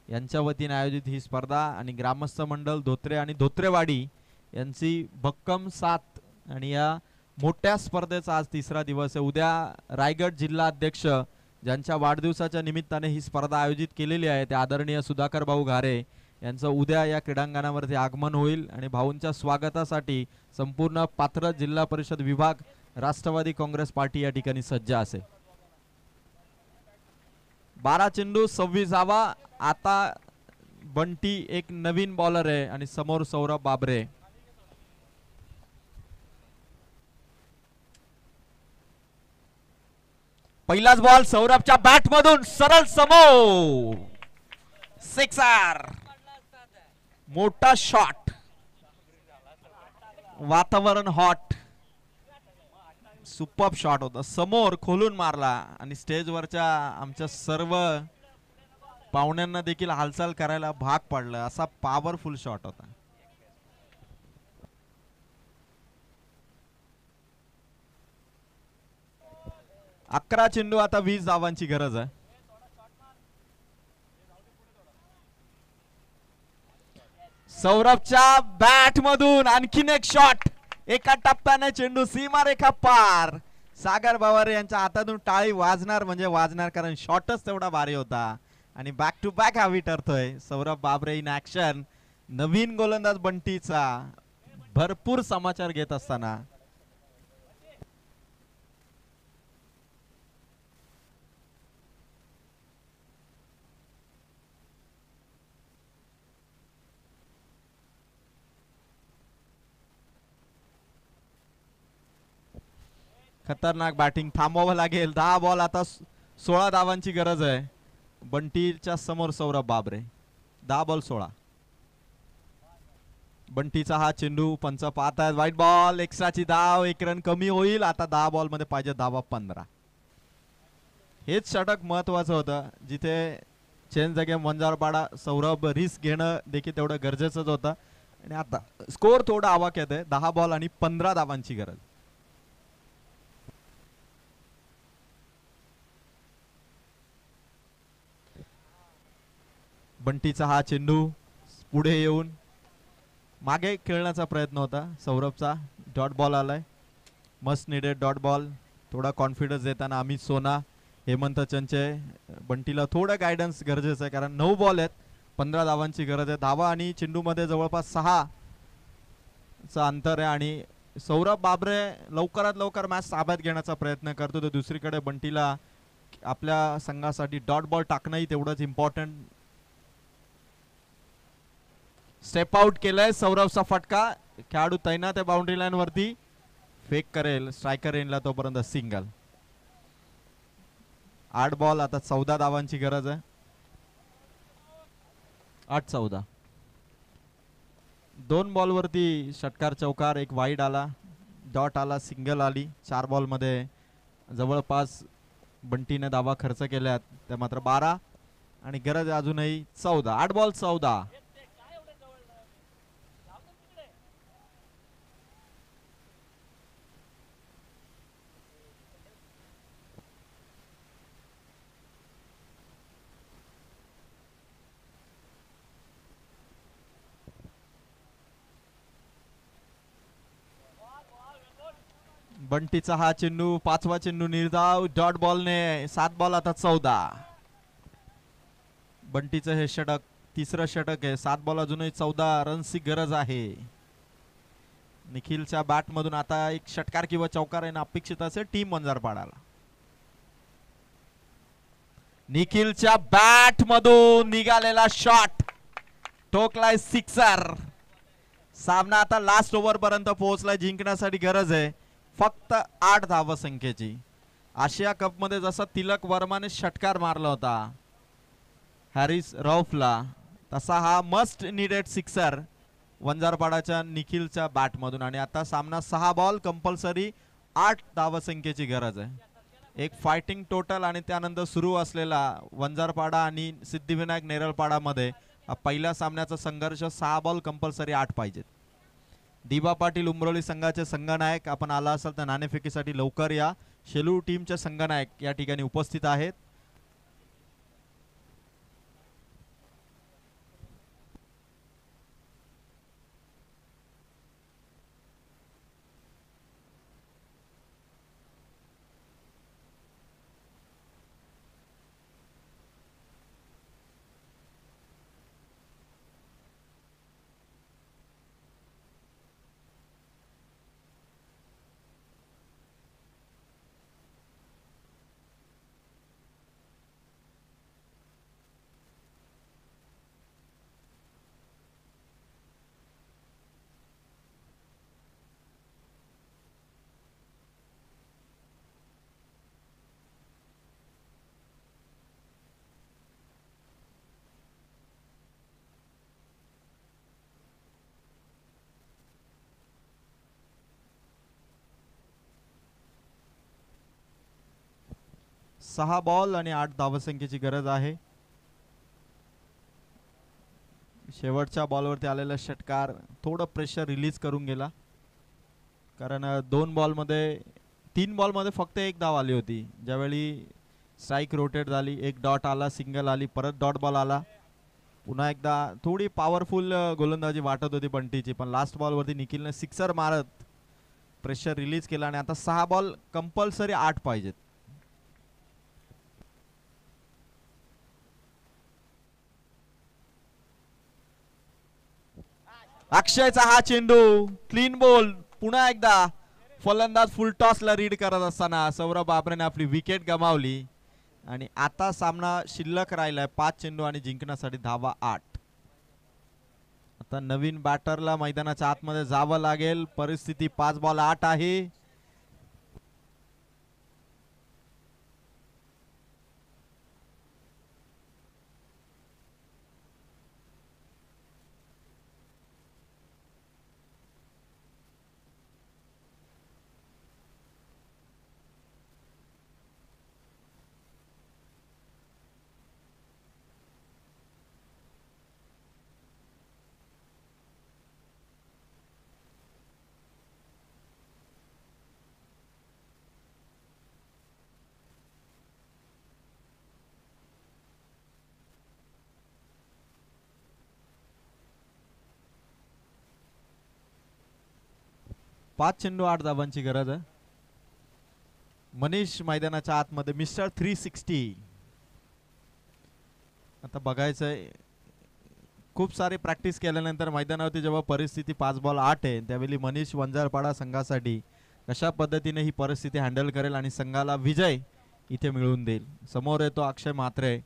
यांच्या वतीने आयोजित ही स्पर्धा आणि ग्रामस्थ मंडळ धोत्रे आणि धोत्रेवाडी यांची भक्कम साथ. आणि या मोठ्या स्पर्धेचा आज 3रा दिवस आहे. उद्या रायगड जिल्हा अध्यक्ष ज्यांच्या वाढदिवसाच्या निमित्ताने ही स्पर्धा आयोजित केलेली आहे ते आदरणीय सुधाकर भाऊ घारे यांचं उद्या या क्रीडांगणावरती आगमन होईल आणि भाऊंच्या स्वागतासाठी संपूर्ण पात्र जिल्हा परिषद विभाग राष्ट्रवादी काँग्रेस पार्टी या ठिकाणी सज्ज असेल. 12 चेंडू 26 धावा. आता बंटी एक नवीन बॉलर आहे आणि समोर सौरभ बाबरे. पहिलाच बॉल सौरभच्या बॅट मधून सरळ समोर, सिक्सर. मोठा शॉट, वातावरण हॉट, सुपर शॉट होता, समोर खोलून मारला आणि स्टेजवरच्या आमच्या सर्व पाहुण्यांना देखील हालचाल करायला भाग पडलं. असा पॉवरफुल शॉट होता. अकरा चेंडू, आता 20 धावांची गरज आहे. सौरभच्या बॅट मधून आणखीन एक शॉट. एका टप्प्याने चेंडू सीमारेखा पार. सागर बावारे यांच्या हातातून टाळी वाजणार म्हणजे वाजणार, कारण शॉटच तेवढा भारी होता. आणि बॅक टू बॅक हवी ठरतोय. सौरभ बाबरे इन ऍक्शन. नवीन गोलंदाज बंटीचा भरपूर समाचार घेत असताना खतरनाक बॅटिंग थांबवावं लागेल. 10 बॉल, आता 16 धावांची गरज आहे. बंटीच्या समोर सौरभ बाबरे. 10 बॉल 16. बंटीचा हा चेंडू पंच पाहत आहेत. व्हाईट बॉल, एक्स्ट्राची धाव, 1 रन कमी होईल. आता 10 बॉल मध्ये पाहिजे धावा 15. हेच षटक महत्वाचं होतं, जिथे चेन जागे वंजारपाडा. सौरभ रिस्क घेणं देखील तेवढं गरजेचंच होतं. आणि आता स्कोर थोडा आवाक्यात आहे. 10 बॉल आणि 15 धावांची गरज. बंटीचा हा चेंडू पुढे येऊन मागे खेळण्याचा प्रयत्न होता सौरभचा. डॉट बॉल आलाय. Must needed dot ball. थोडा कॉन्फिडन्स देताना अमित सोना, हेमंत चंचे. बंटीला थोडं गायडन्स गरजेचं आहे, कारण 9 बॉल आहेत, 15 धावांची गरज आहे. धावा आणि चेंडू मध्ये जवळपास 6 चा अंतर आहे. आणि सौरभ बाबरे लवकरात लवकर मॅच ताब्यात घेण्याचा प्रयत्न करतो. तर दुसरीकडे बंटीला आपल्या संघासाठी डॉट बॉल टाकणंही तेवढंच इम्पॉर्टंट. स्टेप आउट केलंय. सौरभचा फटका. खेळाडू तैनात आहे बाउंड्री लाईन वरती. फेक करेल स्ट्रायकर येईल तोपर्यंत सिंगल. 8 बॉल, आता 14 धावांची गरज आहे. 8-14. 2 बॉल वरती षटकार चौकार, एक वाईड आला, डॉट आला, सिंगल आली. 4 बॉल मध्ये जवळपास बंटीने धावा खर्च केल्यात, त्या मात्र 12 आणि गरज अजूनही 14. 8 बॉल 14. बंटीचा हा चेंडू, 5वा चेंडू निर्धाव, डॉट बॉलने. 7 बॉल, आता 14. बंटीचं हे षटक, तिसरं षटक आहे. 7 बॉल अजूनही 14 रन्सची गरज आहे. निखिलच्या बॅट मधून आता एक षटकार किंवा चौकार येणं अपेक्षित असेल टीम वंजारपाडाला. निखिलच्या बॅट मधून निघालेला शॉट, ठोकलाय सिक्सर. सामना आता लास्ट ओव्हर पर्यंत पोहोचलाय. जिंकण्यासाठी गरज आहे फक्त 8 धावसंख्येची. आशिया कप मध्ये जसा तिलक वर्माने षटकार मारला होता हॅरिस रौफला, तसा हा मस्ट नीडेड सिक्सर वंजारपाडाच्या निखिलच्या बॅट मधून. आणि आता सामना 6 बॉल कंपल्सरी 8 धावसंख्येची गरज आहे. एक फायटिंग टोटल आणि त्यानंतर सुरू असलेला वंजारपाडा आणि सिद्धिविनायक नेरळपाडा मध्ये पहिल्या सामन्याचा संघर्ष. 6 बॉल कंपल्सरी 8 पाहिजेत. दिबा पाटील उमरोली संघाचे संघनायक, आपण आला असाल तर नाणेफेकीसाठी लवकर या. शेलू टीमचे संघनायक या ठिकाणी उपस्थित आहेत. 6 बॉल आणि 8 धावसंख्येची गरज आहे. शेवटच्या बॉलवरती आलेला षटकार थोडं प्रेशर रिलीज करून गेला, कारण 2 बॉलमध्ये 3 बॉलमध्ये फक्त 1 धाव आली होती. ज्यावेळी स्ट्राईक रोटेट झाली, 1 डॉट आला, सिंगल आली, परत डॉट बॉल आला. पुन्हा एकदा थोडी पॉवरफुल गोलंदाजी वाटत होती बंटीची, पण लास्ट बॉलवरती निखिलने सिक्सर मारत प्रेशर रिलीज केला. आणि आता 6 बॉल कंपल्सरी 8 पाहिजेत. अक्षयचा हा चेंडू क्लीन बॉल. पुन्हा एकदा फलंदाज फुल टॉसला रीड करत असताना सौरभ बाबरेने आपली विकेट गमावली. आणि आता सामना शिल्लक राहिलाय 5 चेंडू आणि जिंकण्यासाठी धावा 8. आता नवीन बॅटरला मैदानाच्या आतमध्ये जावं लागेल. परिस्थिती 5 बॉल 8 आहे. पाच चेंडू 8 धावांची गरज आहे. मनीष मैदानाच्या आतमध्ये मिस्टर 360. आता बघायचंय, खूप सारी प्रॅक्टिस केल्यानंतर मैदानावरती जेव्हा परिस्थिती 5 बॉल 8 आहे, त्यावेळी मनीष वंजारपाडा संघासाठी कशा पद्धतीने ही परिस्थिती हँडल करेल आणि संघाला विजय इथे मिळवून देईल. समोर येतो अक्षय म्हात्रे.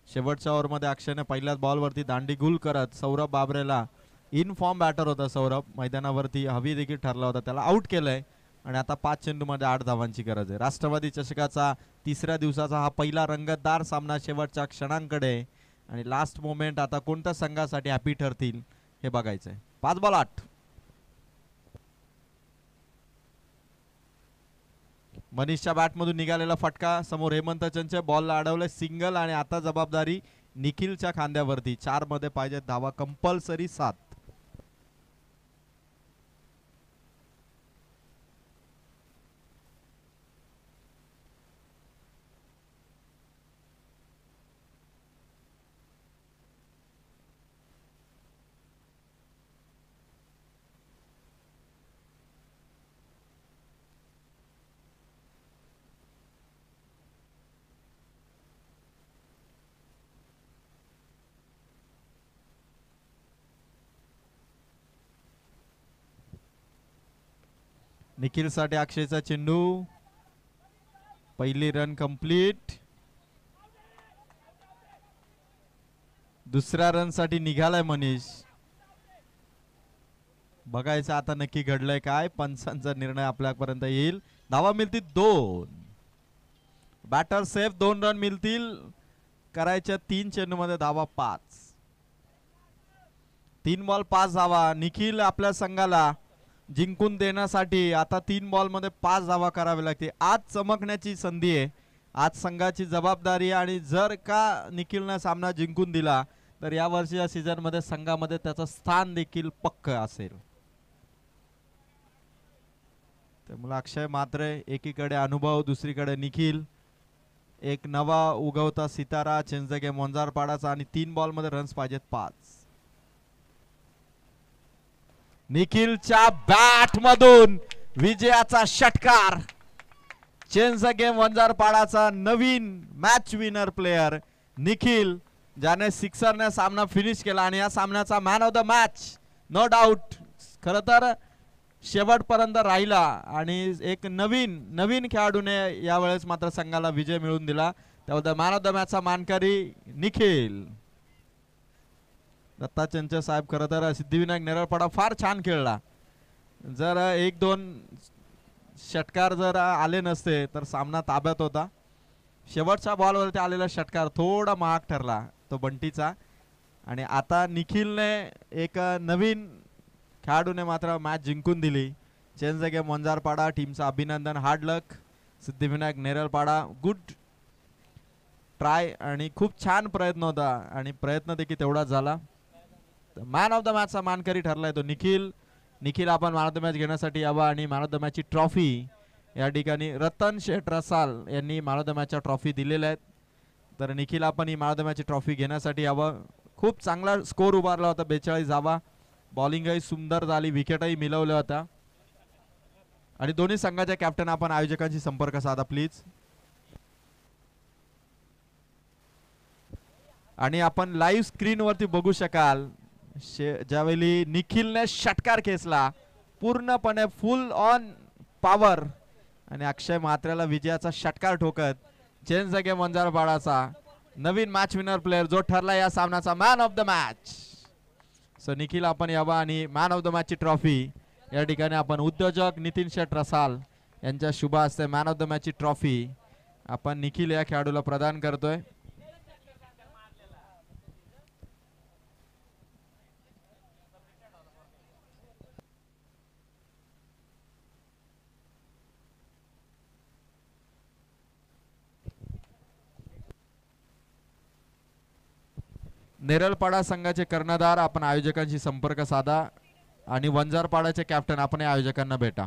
शेवटच्या ओव्हरमध्ये अक्षयने पहिल्याच बॉलवरती दांडी गुल करत सौरभ बाबरेला, इन फॉर्म बॅटर होता सौरभ, मैदानावरती हवी देखील ठरला होता, त्याला आउट केलंय. आणि आता 5 चेंडूमध्ये 8 धावांची गरज आहे. राष्ट्रवादी चषकाचा 3ऱ्या दिवसाचा हा पहिला रंगतदार सामना शेवटच्या क्षणांकडे. आणि लास्ट मोमेंट आता कोणत्या संघासाठी हॅपी ठरतील हे बघायचंय. 5 बॉल 8. मनीषच्या बॅटमधून निघालेला फटका समोर हेमंत चंचे, बॉलला अडवलंय, सिंगल. आणि आता जबाबदारी निखिलच्या खांद्यावरती. 4 मध्ये पाहिजे धावा कंपल्सरी 7. निखिलसाठी अक्षयचा चेंडू. पहिली रन कंप्लीट. दुसऱ्या रन साठी निघालाय मनीष. बघायचं आता नक्की घडलंय काय. पंचांचा निर्णय आपल्यापर्यंत येईल. धावा मिळतील 2. बॅटर सेफ, 2 रन मिळतील. करायच्या 3 चेंडूमध्ये धावा 5. 3 बॉल 5 धावा. निखिल आपल्या संघाला जिंकून देण्यासाठी आता 3 बॉल मध्ये 5 धावा करावे लागते. आज चमकण्याची संधी आहे, आज संघाची जबाबदारी. आणि जर का निखिलने सामना जिंकून दिला तर या वर्षीच्या सीझन मध्ये संघामध्ये त्याचं स्थान देखील पक्क असेल. त्यामुळे अक्षय म्हात्रे एकीकडे अनुभव, दुसरीकडे निखिल, एक नवा उगवता सितारा चेंज द गेम वंजारपाडाचा. आणि 3 बॉल मध्ये रन्स पाहिजेत 5. निखिलच्या बॅट मधून विजयाचा षटकार. चेंज द गेम वंजारपाडाचा नवीन मॅच विनर प्लेयर निखिल, ज्याने सिक्सरने सामना फिनिश केला. आणि या सामन्याचा man of the match no doubt. खरं तर शेवटपर्यंत राहिला आणि एक नवीन खेळाडूने यावेळेस मात्र संघाला विजय मिळवून दिला. त्याबद्दल मॅन ऑफ द मॅचचा मानकरी निखिल. दत्ता चंचे साहेब खरं तर सिद्धिविनायक नेरळपाडा फार छान खेळला. जर 1-2 षटकार जर आले नसते तर सामना ताब्यात होता. शेवटच्या बॉलवरती आलेला षटकार थोडा महाग ठरला तो बंटीचा. आणि आता निखिलने एक नवीन खेळाडूने मात्र मॅच जिंकून दिली. चेंज द गेम वंजारपाडा टीमचा अभिनंदन. हार्ड लक सिद्धिविनायक नेरळपाडा. गुड ट्राय आणि खूप छान प्रयत्न होता आणि प्रयत्न देखील तेवढाच झाला. मॅन ऑफ द मॅचचा मानकरी ठरलाय तो निखिल. निखिल आपण मॅन ऑफ द मॅच घेण्यासाठी यावा आणि मॅन ऑफ द मॅचची ट्रॉफी या ठिकाणी रतन शेठ रसाल यांनी मॅन ऑफ द मॅचच्या ट्रॉफी दिलेल्या आहेत. तर निखिल आपण ही मॅन ऑफ द मॅचची ट्रॉफी घेण्यासाठी यावं. खूप चांगला स्कोर उभारला होता 42 धावा. बॉलिंगही सुंदर झाली, विकेटही मिळवल्या होत्या. आणि दोन्ही संघाच्या कॅप्टन आपण आयोजकांशी संपर्क साधा प्लीज. आणि आपण लाईव्ह स्क्रीन वरती बघू शकाल ज्यावेळी निखिलने षटकार खेचला पूर्णपणे फुल ऑन पॉवर आणि अक्षय म्हात्रेला विजयाचा षटकार ठोकत चेंज द गेम वंजारपाडाचा नवीन मॅच विनर प्लेअर जो ठरला या सामन्याचा man of the match. So Nikhil आपण यावा आणि मॅन ऑफ द मॅचची ट्रॉफी या ठिकाणी आपण उद्योजक नितीन शेठ रसाल यांच्या शुभ हस्ते मॅन ऑफ द मॅचची ट्रॉफी आपण निखिल या खेळाडूला प्रदान करतोय. नेरळपाडा संघाचे कर्णधार आपण आयोजकांशी संपर्क साधा आणि वंजारपाडाचे कॅप्टन आपण या आयोजकांना भेटा.